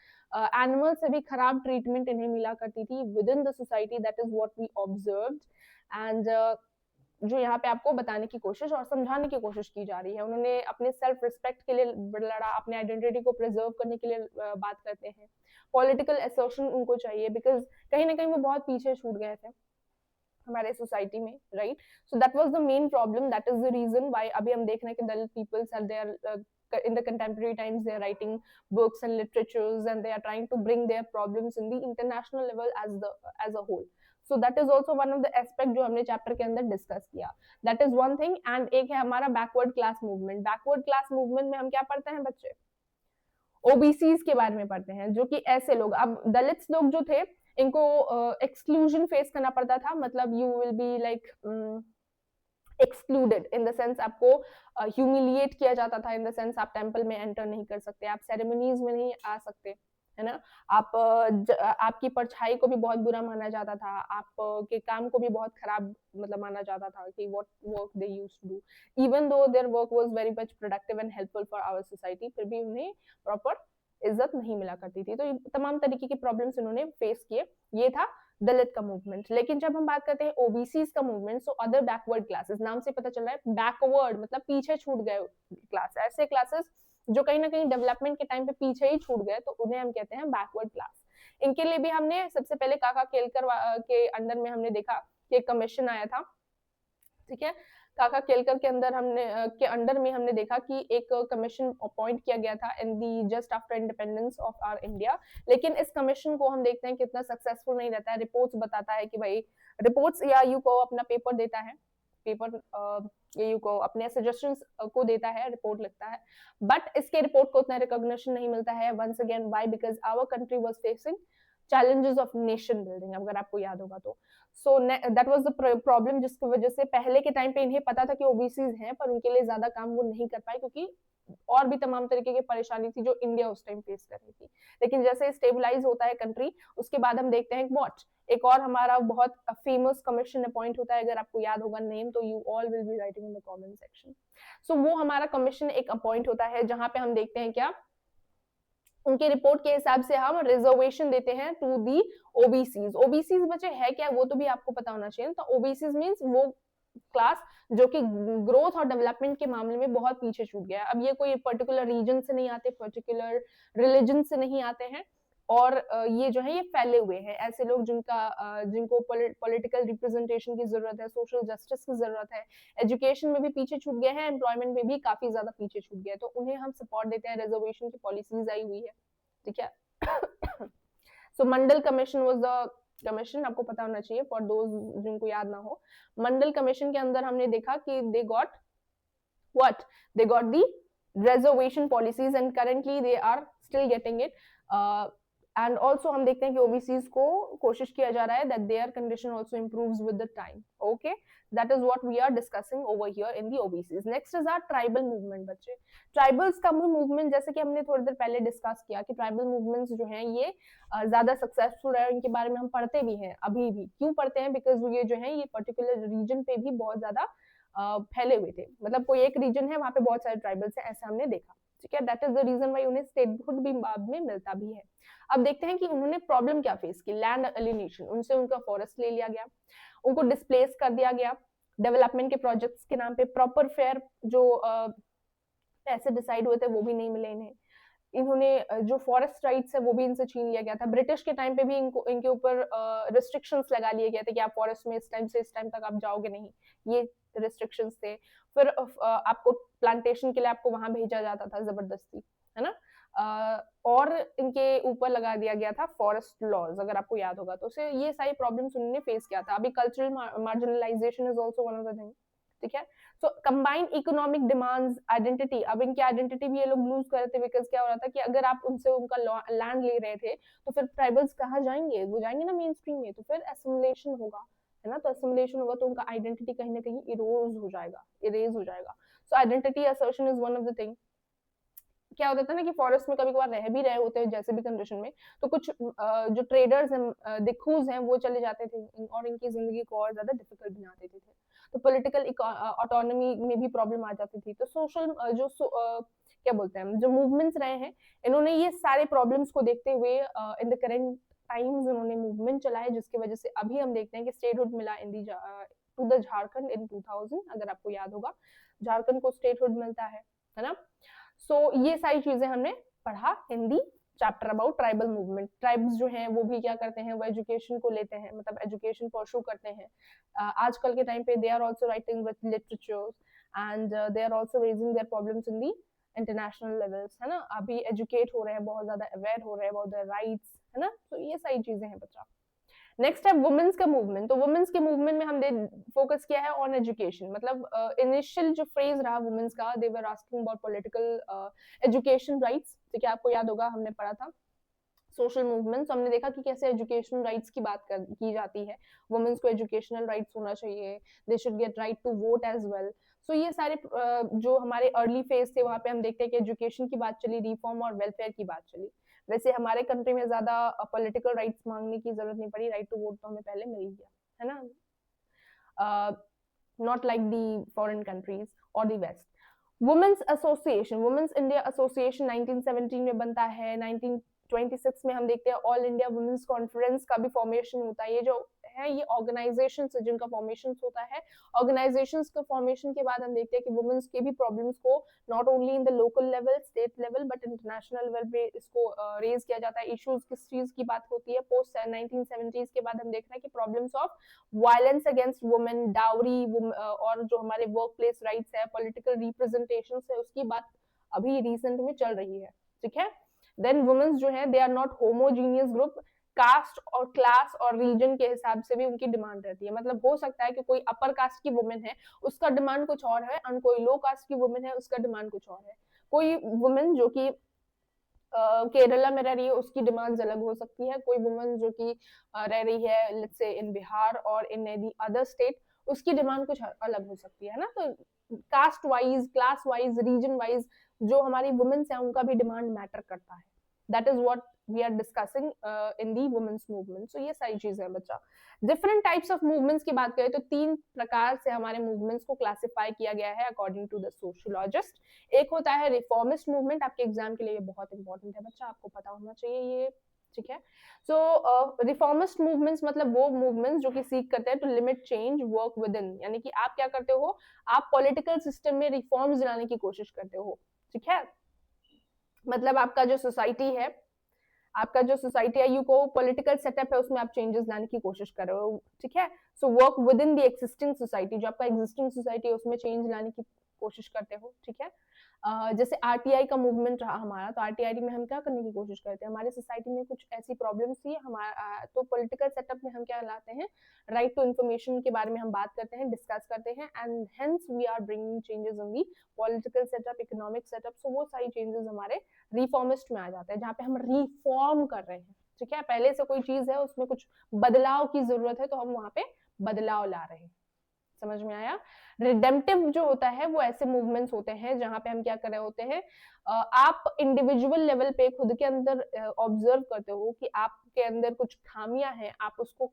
एनिमल से भी खराब ट्रीटमेंट इन्हें मिला करती थी with in the society, that is what we observed. And जो यहाँ पे आपको बताने की कोशिश और समझाने की कोशिश की जा रही है, उन्होंने अपने सेल्फ रिस्पेक्ट के लिए लड़ा, अपने आइडेंटिटी को प्रिजर्व करने के लिए बात करते हैं, पॉलिटिकल एसर्शन उनको चाहिए, बिकॉज कहीं ना कहीं वो बहुत पीछे छूट गए थे हमारे सोसाइटी में, right. So that was the main problem, that is the reason why अभी हम देख रहे हैं कि Dalit peoples are there in the contemporary times they are writing books and literatures and they are trying to bring their problems in the international level as a whole. So that is also one of the aspect जो हमने चैप्टर के अंदर डिस्कस किया, that is one thing। and एक है हमारा backward class movement. Backward class movement में हम क्या पढ़ते हैं बच्चे, ओबीसीज के बारे में पढ़ते हैं, जो कि ऐसे लोग, अब दलित लोग जो थे इनको एक्सक्लूजन फेस करना पड़ता था, मतलब you will be like excluded in the sense आपको ह्यूमिलिएट किया जाता था, इन द सेंस आप टेंपल में एंटर नहीं कर सकते, आप सेरेमनीज में नहीं आ सकते, है ना, आप आपकी परछाई को भी बहुत बुरा माना जाता था, आप के काम को भी बहुत खराब मतलब माना जाता था कि what work they used to do, even though their work was very much productive and helpful for our society, फिर भी उन्हें प्रॉपर इज्जत नहीं मिला करती थी। तो ये तमाम तरीके के प्रॉब्लम्स इन्होंने फेस किए, ये था दलित का मूवमेंट। लेकिन जब हम बात करते हैं ओबीसीज का movement, so other backward classes, नाम से पता चल रहा है बैकवर्ड मतलब पीछे छूट गए क्लास, ऐसे क्लासेस जो कहीं ना कहीं डेवलपमेंट के टाइम पे पीछे ही छूट गए, तो उन्हें हम कहते हैं बैकवर्ड क्लास। इनके लिए भी हमने सबसे पहले काका केलकर के अंडर में हमने देखा कि एक कमीशन आया था, ठीक है, काका केलकर के अंडर में हमने देखा कि एक कमीशन अपॉइंट किया गया था in the just after independence of our India. लेकिन इस कमीशन को हम देखते हैं कितना सक्सेसफुल नहीं रहता है। रिपोर्ट्स बताता है कि भाई रिपोर्ट्स या यू को अपना पेपर देता है, पेपर यू को अपने सजेशंस को देता है, रिपोर्ट लिखता है, बट इसके रिपोर्ट को उतना रिकॉग्निशन नहीं मिलता है। Once again why, because our country was facing challenges of nation building, अगर आपको याद होगा तो। So that was the problem, जिसकी वजह से पहले के टाइम पे इन्हें पता था कि ओबीसीज हैं, पर उनके लिए ज्यादा काम वो नहीं कर पाए, क्योंकि और भी तमाम तरीके की परेशानी थी जो इंडिया उस टाइम फेस कर रही थी। लेकिन जैसे स्टेबलाइज होता है कंट्री, उसके बाद हम देखते हैं व्हाट, एक और हमारा बहुत फेमस कमीशन अपॉइंट होता है, अगर आपको याद होगा नेम तो you all will be writing in the comment section. So वो हमारा कमीशन एक अपॉइंट होता है, जहां पे हम देखते हैं क्या, उनके रिपोर्ट के हिसाब से हम रिजर्वेशन देते हैं टू दी ओबीसीज। ओबीसीज बच्चे है क्या, वो तो भी आपको पता होना चाहिए। तो ओबीसीज मींस वो क्लास जो कि ग्रोथ और डेवलपमेंट के मामले में बहुत पीछे छूट गया। अब ये कोई पर्टिकुलर रीजन से नहीं आते, पर्टिकुलर रिलीजन से नहीं आते हैं, और ये जो है ये फैले हुए हैं, ऐसे लोग जिनको पॉलिटिकल रिप्रेजेंटेशन की जरूरत है, सोशल जस्टिस की जरूरत है, एजुकेशन में भी पीछे छूट गए हैं, एम्प्लॉयमेंट में भी काफी ज्यादा पीछे छूट गए, तो उन्हें हम सपोर्ट देते हैं। रिजर्वेशन की पॉलिसीज आई हुई है, ठीक है। सो मंडल कमीशन वाज द कमीशन, आपको पता होना चाहिए फॉर दोज जिनको याद ना हो। मंडल कमीशन के अंदर हमने देखा कि they got what, they got the reservation policies and currently they are still getting it, and also हम देखते हैं कि ओबीसीज को कोशिश किया जा रहा है that their condition also improves with the time. Okay, that is what we are discussing over here in the OBCs. Next is our tribal movement. बच्चे ट्राइबल्स का मूवमेंट, जैसे कि हमने थोड़ी देर पहले डिस्कस किया कि ट्राइबल मूवमेंट्स जो हैं ये ज्यादा सक्सेसफुल है, इनके बारे में हम पढ़ते भी हैं अभी भी। क्यों पढ़ते हैं, बिकॉज ये जो है ये पर्टिकुलर रीजन पे भी बहुत ज्यादा फैले हुए थे, मतलब कोई एक रीजन है वहां पे बहुत सारे ट्राइबल्स हैं, ऐसा हमने देखा, ठीक है। That is the reason why उन्हें स्टेटहुड भी बाद में मिलता भी है। अब देखते हैं कि उन्होंने प्रॉब्लम क्या फेस की। लैंड एलिनेशन, उनसे उनका फॉरेस्ट ले लिया गया, उनको डिस्प्लेस कर दिया गया, डेवलपमेंट के प्रोजेक्ट्स के नाम पे प्रॉपर फेयर जो पैसे डिसाइड हुए थे वो भी नहीं मिले इन्हें। इन्होंने जो फॉरेस्ट राइट्स है वो भी इनसे छीन लिया गया था। ब्रिटिश के टाइम पे भी इनके ऊपर रिस्ट्रिक्शंस लगा लिए गए थे कि आप फॉरेस्ट में इस टाइम से इस टाइम तक आप जाओगे नहीं, ये रिस्ट्रिक्शंस थे। फिर आपको प्लांटेशन के लिए आपको वहां भेजा जाता था जबरदस्ती, है ना। और इनके ऊपर लगा दिया गया था फॉरेस्ट लॉज, अगर आपको याद होगा तो। उसे ये सारी प्रॉब्लम्स उन्होंने फेस किया था। अभी cultural marginalisation is also one of the thing, ठीक है। सो कंबाइन इकोनॉमिक डिमांड्स, आइडेंटिटी, अब इनकी आइडेंटिटी भी ये लोग लूज कर रहे थे, बिकॉज क्या हो रहा था कि अगर आप उनसे उनका लैंड ले रहे थे तो फिर ट्राइबल्स कहाँ जाएंगे, वो जाएंगे ना मेन स्ट्रीम में, तो फिर एसिमिलेशन होगा, है ना। तो एसिमिलेशन होगा तो उनका आइडेंटिटी कहीं ना कहीं इरेज हो जाएगा। सो identity assertion is one of the thing. क्या होता था ना कि फॉरेस्ट में कभी कभार रह भी रहे होते हैं जैसे भी कंडीशन में, तो कुछ जो ट्रेडर्स हैं, दिखूज हैं, वो चले जाते थे और इनकी जिंदगी को और ज्यादा डिफिकल्ट बना देते थे। तो पॉलिटिकल ऑटोनॉमी में भी प्रॉब्लम आ जाती थी। तो सोशल क्या बोलते हैं, जो मूवमेंट्स रहे हैं, इन्होंने ये सारे प्रॉब्लम्स को देखते हुए इन द करेंट टाइम्स उन्होंने मूवमेंट चलाए, जिसकी वजह से अभी हम देखते हैं कि स्टेटहुड मिला इन दी टू द झारखंड इन 2000, अगर आपको याद होगा झारखंड को स्टेटहुड मिलता है ना। सो ये सारी चीजें हमने पढ़ा Hindi chapter about tribal movement. Tribes जो हैं वो भी क्या करते हैं, वो एजुकेशन को लेते हैं, मतलब एजुकेशन परस्यू करते हैं। आजकल के टाइम पे they are also writing with literatures and they are also raising their problems in the international levels, है ना। अभी एजुकेट हो रहे हैं, बहुत ज्यादा अवेयर हो रहे हैं अबाउट देयर राइट्स, है ना। तो ये सारी चीजें हैं बच्चा। नेक्स्ट है वुमेन्स का मूवमेंट। तो वुमेन्स के मूवमेंट में हमने फोकस किया है ऑन एजुकेशन। मतलब इनिशियल जो फ्रेज रहा वुमेन्स का, they were asking about political education rights, ठीक है। आपको याद होगा हमने पढ़ा था सोशल मूवमेंट्स, हमने देखा कि कैसे एजुकेशन राइट्स की बात की जाती है। वुमेन्स को एजुकेशनल राइट्स होना चाहिए, they should get right to vote as well. So ये सारे जो हमारे अर्ली फेज थे वहां पे हम देखते हैं कि एजुकेशन की बात चली, रिफॉर्म और वेलफेयर की बात चली। वैसे हमारे कंट्री में ज्यादा पॉलिटिकल राइट्स मांगने की जरूरत नहीं पड़ी, राइट टू वोट तो हमें पहले मिल ही गया, है ना। Not like the foreign countries और the west. Women's association, women's India association 1917 में बनता है। 1926 में हम देखते हैं ऑल इंडिया वुमेन्स कॉन्फ्रेंस का भी फॉर्मेशन होता है। ये जो है ये ऑर्गेनाइजेशन से जिनका फॉर्मेशन होता है, ऑर्गेनाइजेशंस का फॉर्मेशन के बाद हम देखते हैं कि वुमेन्स के भी प्रॉब्लम्स को not only in the local level, state level, but international level पे इसको रेज किया जाता है। इश्यूज किस चीज की बात होती है, पोस्ट 1970s के बाद हम देख रहे हैं कि problems of violence against women, dowry, और जो हमारे वर्क प्लेस राइट्स है, पॉलिटिकल रिप्रेजेंटेशन है, उसकी बात अभी रिसेंट में चल रही है, ठीक है। देन वुमेन्स जो है they are not homogeneous group, caste और क्लास और रीजन के हिसाब से भी उनकी डिमांड रहती है। मतलब हो सकता है कि कोई अपर कास्ट की वुमेन है उसका डिमांड कुछ और है, और कोई लो कास्ट की वुमेन है उसका डिमांड कुछ और है। कोई वुमेन जो कि केरला में रह रही है उसकी डिमांड्स अलग हो सकती है, कोई वुमेन जो कि रह रही है लेट्स से इन बिहार और इन एनी अदर स्टेट, उसकी डिमांड कुछ अलग हो सकती है ना। तो caste wise, class wise, region wise जो हमारी वुमेन्स हैं उनका भी डिमांड मैटर करता है। That is what we are discussing in the women's movement. So ये सारी चीजें हैं बच्चा। डिफरेंट टाइप्स ऑफ मूवमेंट्स की बात करें तो 3 प्रकार से हमारे मूवमेंट्स को क्लासिफाई किया गया है अकॉर्डिंग टू द सोशियोलॉजिस्ट। एक होता है रिफॉर्मिस्ट मूवमेंट, आपके एग्जाम के लिए ये बहुत इंपॉर्टेंट है बच्चा, आपको पता होना चाहिए ये, ठीक है। सो रिफॉर्मिस्ट मूवमेंट्स मतलब वो मूवमेंट्स जो कि सीख करते हैं to limit change work within, यानी कि आप क्या करते हो, आप पॉलिटिकल सिस्टम में रिफॉर्म्स लाने की कोशिश करते हो, ठीक है। मतलब आपका जो सोसाइटी है, यू को पॉलिटिकल सेटअप है उसमें आप चेंजेस लाने की कोशिश कर रहे हो, ठीक है। So work with in the existing society, जो आपका एग्जिस्टिंग सोसाइटी है उसमें चेंज लाने की कोशिश करते हो, ठीक है। जैसे आरटीआई का मूवमेंट रहा हमारा, तो आरटीआई में हम क्या करने की कोशिश करते हैं, हमारे सोसाइटी में कुछ ऐसी प्रॉब्लम्स थी हमारा, तो पॉलिटिकल सेटअप में हम क्या लाते हैं, राइट टू इन्फॉर्मेशन के बारे में हम बात करते हैं, डिस्कस करते हैं, and hence we are bringing changes in the political setup, economic setup. So वो सारी चेंजेस हमारे रिफॉर्मिस्ट में आ जाते हैं, जहाँ पे हम रिफॉर्म कर रहे हैं, ठीक है। पहले से कोई चीज है उसमें कुछ बदलाव की जरूरत है तो हम वहां पे बदलाव ला रहे हैं, समझ में आया। रिडेम्पटिव जो होता है वो ऐसे मूवमेंट्स होते हैं जहां पे हम क्या कर रहे होते हैं, आप इंडिविजुअल लेवल पे खुद के अंदर ऑब्जर्व करते हो कि आपके अंदर कुछ खामियां हैं, आप उसको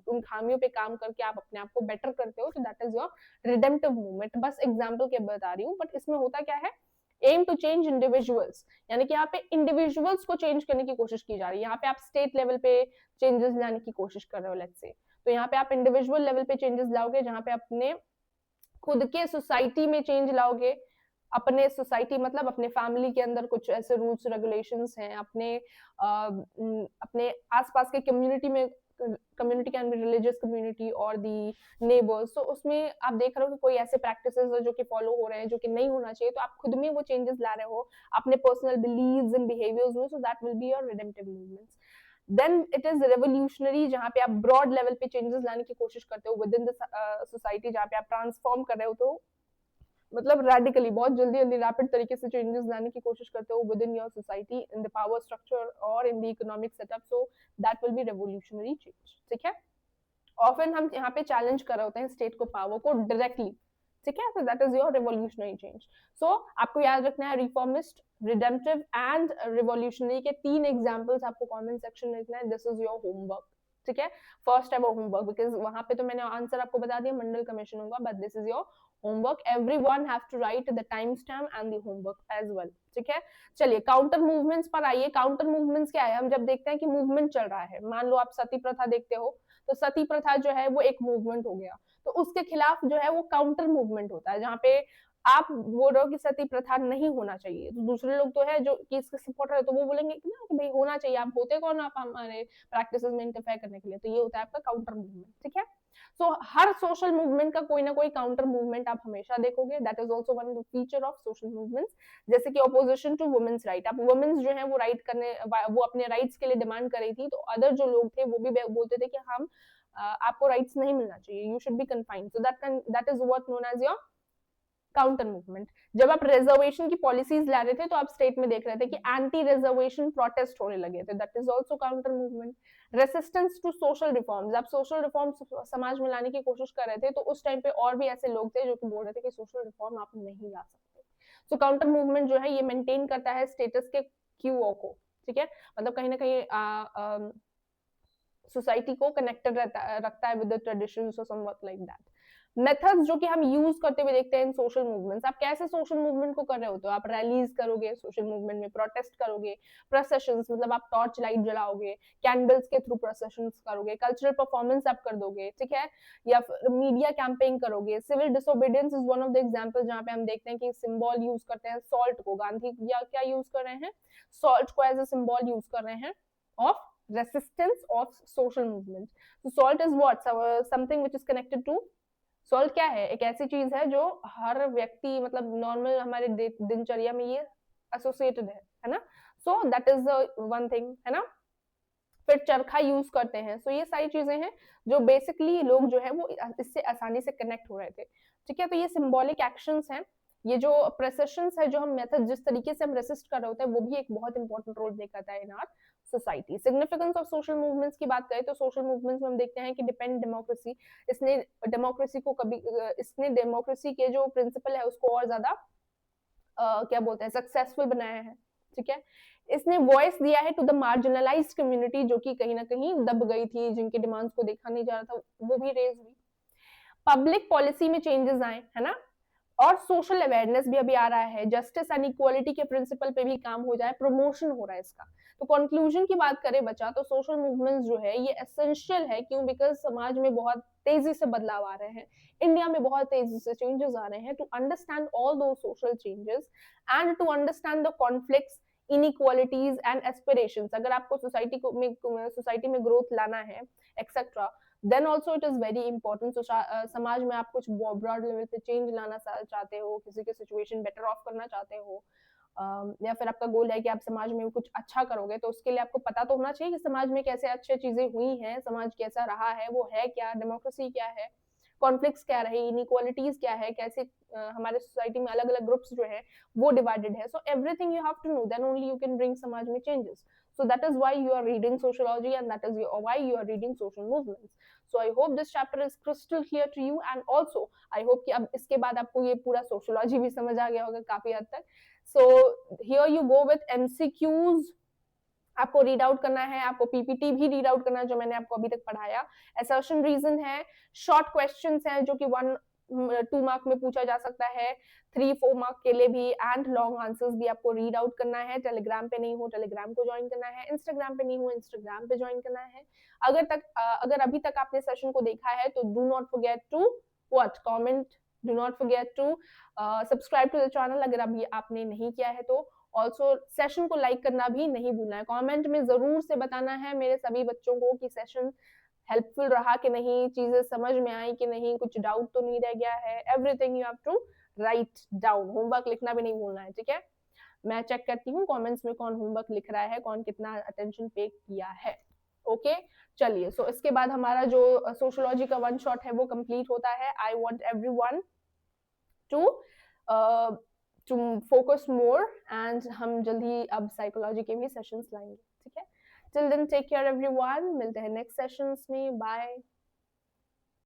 उन खामियों पे काम करके आप अपने आप को बेटर करते हो, तो that is your redemptive movement. बस एग्जाम्पल के बता रही हूँ, बट इसमें होता क्या है, एम टू चेंज इंडिविजुअल्स, यानी कि यहाँ पे इंडिविजुअल्स को चेंज करने की कोशिश की जा रही है। यहाँ पे आप स्टेट लेवल पे चेंजेस लाने की कोशिश कर रहे हो लेट्स से, तो यहाँ पे आप इंडिविजुअल लेवल पे चेंजेस लाओगे जहाँ पे अपने खुद के सोसाइटी में चेंज लाओगे, अपने सोसाइटी मतलब अपने फैमिली के अंदर कुछ ऐसे रूल्स रेगुलेशंस हैं, अपने आसपास के कम्युनिटी में, community can be religious community और दी नेबर्स, तो उसमें आप देख रहे हो कि कोई ऐसे प्रैक्टिसेस है जो कि फॉलो हो रहे हैं जो कि नहीं होना चाहिए, तो आप खुद में वो चेंजेस ला रहे हो अपने पर्सनल बिलीव्स एंड बिहेवियर्स में, so that will be your redemptive movements. Then it is revolutionary, जहाँ पे आप ब्रॉड लेवल पे चेंजेस लाने की कोशिश करते हो विद इन द सोसाइटी, जहाँ पे आप ट्रांसफॉर्म कर रहे हो, तो मतलब रेडिकली बहुत जल्दी जल्दी रैपिड तरीके से चेंजेस लाने की कोशिश करते हो within your society, in the power structure और in the economic setup, so that will be revolutionary change. ठीक है, ऑफन हम यहाँ पे चैलेंज कर रहे होते हैं स्टेट को, पावर को डायरेक्टली। ठीक है, so that is your revolutionary change. So आपको याद रखना है रिफॉर्मिस्ट, रिडेम्पटिव एंड रिवोल्यूशनरी के 3 एग्जांपल्स आपको कमेंट सेक्शन में लिखना है, दिस इज योर होमवर्क। ठीक है, फर्स्ट है वो होमवर्क, बिकॉज वहां पे तो मैंने आंसर आपको बता दिया, मंडल कमीशन होगा, but this is your homework, everyone have to write the time stamp and the homework as well. ठीक है, चलिए काउंटर मूवमेंट्स पर आइए। काउंटर मूवमेंट्स क्या है? हम जब देखते हैं कि मूवमेंट चल रहा है, मान लो आप सती प्रथा देखते हो, तो सती प्रथा जो है वो एक मूवमेंट हो गया, तो उसके खिलाफ जो है वो काउंटर मूवमेंट होता है, जहाँ पे आप बोल रहे हो कि सती प्रथा नहीं होना चाहिए, तो दूसरे लोग तो है जो कि इसके सपोर्टर है, तो वो बोलेंगे कि ना कि भाई होना चाहिए, आप होते कौन आप हमारे प्रैक्टिसेस में इंटरफेयर करने के लिए, तो ये होता है आपका काउंटर मूवमेंट। ठीक है, सो हर सोशल मूवमेंट का कोई ना कोई काउंटर मूवमेंट आप हमेशा देखोगे, that is also one of the feature of social movements. जैसे कि ऑपोजिशन टू वुमेन्स राइट, अब वुमेन्स जो है वो राइट करने, वो अपने राइट्स के लिए डिमांड कर रही थी, तो अदर जो लोग थे वो भी बोलते थे कि हम आपको राइट्स नहीं मिलना चाहिए, you should be confined, so that is what known as your counter movement. जब आप रिजर्वेशन की पॉलिसीज ला रहे थे, तो आप स्टेट में देख रहे थे कि एंटी रिजर्वेशन प्रोटेस्ट होने लगे थे, that is also counter movement. Resistance to social reforms, आप सोशल रिफॉर्म्स समाज में लाने की कोशिश कर रहे थे, तो उस टाइम पे और भी ऐसे लोग थे जो कि बोल रहे थे कि सोशल रिफॉर्म आप नहीं ला सकते। सो काउंटर मूवमेंट जो है ये मेंटेन करता है स्टेटस के क्यूओ को। ठीक है, मतलब कहीं ना कहीं सोसाइटी को कनेक्टेड रखता है विद द ट्रेडिशंस और समवट लाइक दैट। मेथड्स जो कि हम यूज करते हुए देखते हैं इन सोशल मूवमेंट्स, आप कैसे सोशल मूवमेंट को कर रहे हो, तो आप रैलीज करोगे सोशल मूवमेंट में, प्रोटेस्ट करोगे, प्रोसेशंस मतलब आप टॉर्च लाइट जलाओगे, कैंडल्स के थ्रू प्रोसेशंस करोगे, कल्चरल परफॉर्मेंस आप कर दोगे। ठीक है, या फिर मीडिया कैंपेन करोगे, civil disobedience is one of the example, जहां पे हम देखते हैं कि सिंबल यूज करते हैं सॉल्ट को, गांधी या क्या यूज कर रहे हैं, सॉल्ट को एज अ सिंबल यूज कर रहे हैं of resistance of social movement. So salt is what? Something which is connected to, salt क्या है? एक ऐसी चीज है जो हर व्यक्ति मतलब नॉर्मल हमारे दिनचर्या में ये एसोसिएटेड है ना, सो दैट इज वन थिंग, है ना। फिर चरखा यूज करते हैं, सो ये सारी चीजें हैं जो बेसिकली लोग जो है वो इससे आसानी से कनेक्ट हो रहे थे। ठीक है, तो ये सिंबॉलिक एक्शंस हैं, ये जो प्रेसेशंस है, जो हम मेथड जिस तरीके से हम रेसिस्ट कर रहे होते हैं, वो भी एक बहुत इंपॉर्टेंट रोल प्ले करता है in our society. Significance of social movements की बात करें तो सोशल मूवमेंट्स में हम देखते हैं कि डिपेंड डेमोक्रेसी, इसने डेमोक्रेसी के जो प्रिंसिपल है उसको और ज्यादा क्या बोलते हैं सक्सेसफुल बनाया है। ठीक है, इसने वॉइस दिया है टू द मार्जिनलाइज्ड कम्युनिटी, जो कि कहीं ना कहीं दब गई थी, जिनके डिमांड्स को देखा नहीं जा रहा था, वो भी रेज हुई। पब्लिक पॉलिसी में चेंजेस आए, है ना, और सोशल अवेयरनेस भी अभी आ रहा है, जस्टिस एंड इक्वालिटी के प्रिंसिपल पे भी काम हो जाए, प्रमोशन हो रहा है इसका। तो कंक्लूजन की बात करें बच्चा, तो सोशल मूवमेंट्स जो है ये एसेंशियल है, क्यों? बिकॉज समाज में बहुत तेजी से बदलाव आ रहे हैं, इंडिया में बहुत तेजी से चेंजेस आ रहे हैं। To understand all those social changes and to understand the conflicts, inequalities and aspirations, अगर आपको सोसाइटी में ग्रोथ लाना है etcetera, then also it is very important. समाज में आप कुछ ब्रॉड लेवल पे चेंज लाना चाहते हो, किसी की सिचुएशन बेटर ऑफ करना चाहते हो, या फिर आपका गोल है कि आप समाज में कुछ अच्छा करोगे, तो उसके लिए आपको पता तो होना चाहिए कि समाज में कैसे अच्छी चीजें हुई हैं, समाज कैसा रहा है, वो है क्या, डेमोक्रेसी क्या है, कॉन्फ्लिक्ट्स क्या रहे, इनइक्वालिटीज क्या है, कैसे हमारे सोसाइटी में अलग अलग ग्रुप्स जो है वो डिवाइडेड है। So everything you have to know, then only you can bring समाज में changes. So that is why you are reading sociology, and that is why you are reading social movements. So I hope this chapter is crystal clear to you, and also I hope कि अब इसके बाद आपको ये पूरा sociology भी समझ आ गया होगा काफी हद तक। So here you go with MCQs, आपको रीड आउट करना है, आपको पीपीटी भी रीड आउट करना है जो मैंने आपको अभी तक पढ़ाया, असर्शन रीजन है, शॉर्ट क्वेश्चंस हैं जो कि 1-2 मार्क में पूछा जा सकता है, 3-4 मार्क के लिए भी, एंड लॉन्ग आंसर्स भी आपको रीड आउट करना है। टेलीग्राम पे नहीं हो, टेलीग्राम को ज्वाइन करना है, इंस्टाग्राम पे नहीं हो, इंस्टाग्राम पे ज्वाइन करना है। अगर अभी तक आपने सेशन को देखा है तो do not forget to what, comment do not forget to subscribe to the channel अगर अभी आपने नहीं किया है तो। ऑल्सो सेशन को लाइक करना भी नहीं भूलना है। कमेंट में जरूर से बताना है मेरे सभी बच्चों को कि सेशन हेल्पफुल रहा कि नहीं, चीजें समझ में आई कि नहीं, कुछ डाउट तो नहीं रह गया है। Everything you have to write down. Homework लिखना भी नहीं भूलना है, ठीक है। मैं चेक करती हूँ कमेंट्स में कौन होमवर्क लिख रहा है, कौन कितना अटेंशन पे किया है। ओके चलिए, सो इसके बाद हमारा जो सोशियोलॉजी का वन शॉट है वो कंप्लीट होता है। I want everyone to to focus more and हम जल्दी अब साइकोलॉजी के भी सेशंस लाएंगे, ठीक है। Till then take care everyone, मिलते हैं नेक्स्ट सेशंस में, बाय।